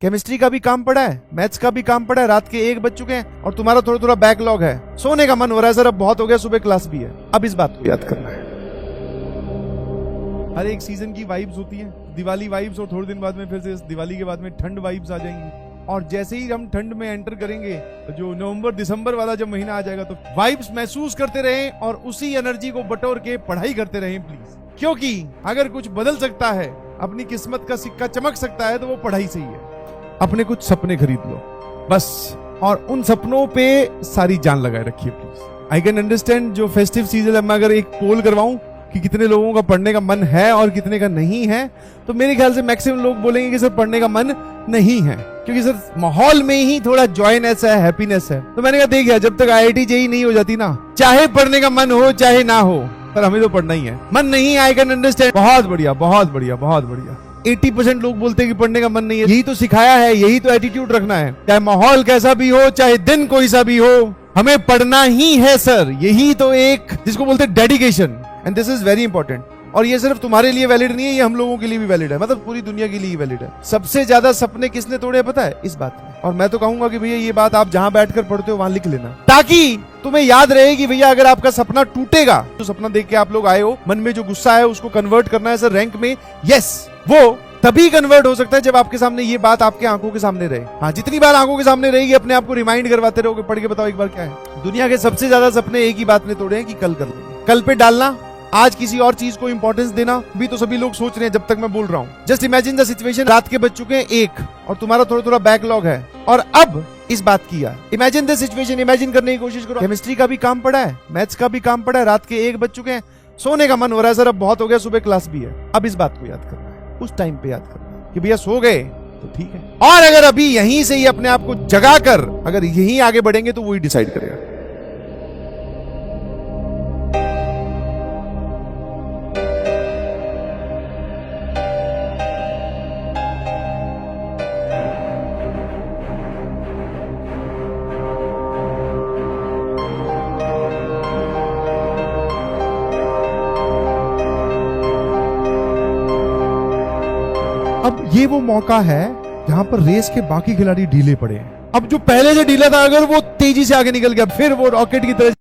Chemistry का भी काम पड़ा है, मैथ्स का भी काम पड़ा है, रात के 1 बज चुके हैं और तुम्हारा थोड़ा थोड़ा बैकलॉग है, सोने का मन हो रहा है सर, अब बहुत हो गया, सुबह क्लास भी है। अब इस बात को याद करना है। हर एक सीजन की वाइब्स होती है, दिवाली वाइब्स, और थोड़े दिन बाद में फिर से दिवाली के बाद में ठंड वाइब्स आ जाएंगी। और जैसे ही हम ठंड में एंटर करेंगे, जो नवंबर दिसंबर वाला जब महीना आ जाएगा, तो वाइब्स महसूस करते रहें और उसी एनर्जी को बटोर के पढ़ाई करते रहें प्लीज। क्योंकि अगर कुछ बदल सकता है, अपनी किस्मत का सिक्का चमक सकता है, तो वो पढ़ाई से ही है। अपने कुछ सपने खरीद लो बस, और उन सपनों पे सारी जान लगाए रखिए प्लीज। आई कैन अंडरस्टैंड जो फेस्टिव सीजन में अगर एक पोल करवाऊं कि कितने लोगों का पढ़ने का मन है और कितने का नहीं है, तो मेरे ख्याल से मैक्सिमम लोग बोलेंगे कि सर पढ़ने का मन नहीं है, क्योंकि सर माहौल में ही थोड़ा जॉयनेस है, हैप्पीनेस है। तो मैंने कहा देखिए, जब तक IIT JEE नहीं हो जाती ना, चाहे पढ़ने का मन हो चाहे ना हो, पर हमें तो पढ़ना ही है। मन नहीं, आई कैन अंडरस्टैंड, बहुत बढ़िया बहुत बढ़िया बहुत बढ़िया। 80% लोग बोलते हैं कि पढ़ने का मन नहीं है, यही तो सिखाया है, यही तो एटीट्यूड रखना है। चाहे माहौल कैसा भी हो, चाहे दिन कोई सा भी हो, हमें पढ़ना ही है सर। यही तो एक जिसको बोलते हैं dedication, and this is very important. और ये सिर्फ तुम्हारे लिए वैलिड नहीं है, ये हम लोगों के लिए भी वैलिड है, मतलब पूरी दुनिया के लिए ही वैलिड है। सबसे ज्यादा सपने किसने तोड़े पता है? इस बात में। और मैं तो कहूंगा कि भैया ये बात आप जहां बैठकर पढ़ते हो वहां लिख लेना, ताकि तुम्हें याद रहे कि भैया अगर आपका सपना टूटेगा, तो सपना देख के आप लोग आए हो, मन में जो गुस्सा है उसको कन्वर्ट करना है सर रैंक में, यस, वो तभी कन्वर्ट हो सकता है जब आपके सामने ये बात आपके आंखों के सामने रहे। हाँ, जितनी बार आंखों के सामने रहेगी, अपने आप को रिमाइंड करवाते रहोगे, पढ़ के बताओ एक बार क्या है। दुनिया के सबसे ज्यादा सपने एक ही बात ने तोड़े हैं कि कल कर लेंगे, कल पे डालना, आज किसी और चीज को इंपॉर्टेंस देना भी तो सभी लोग सोच रहे हैं जब तक मैं बोल रहा हूँ। जस्ट इमेजिन द सिचुएशन, रात के बज चुके हैं 1 और तुम्हारा थोड़ा थोड़ा बैकलॉग है, और अब इस बात की यार, इमेजिन द सिचुएशन, इमेजिन करने की कोशिश करो। केमिस्ट्री का भी काम पड़ा है, मैथ्स का भी काम पड़ा है, रात के 1 बज चुके हैं, सोने का मन हो रहा है सर, अब बहुत हो गया, सुबह क्लास भी है। अब इस बात को याद करना है, उस टाइम पे याद करना है कि भैया सो गए तो ठीक है, और अगर अभी यहीं से ही अपने आप को जगा कर अगर यहीं आगे बढ़ेंगे तो वही डिसाइड करेगा। अब ये वो मौका है जहां पर रेस के बाकी खिलाड़ी ढीले पड़े हैं। अब जो पहले से ढीला था, अगर वो तेजी से आगे निकल गया, फिर वो रॉकेट की तरह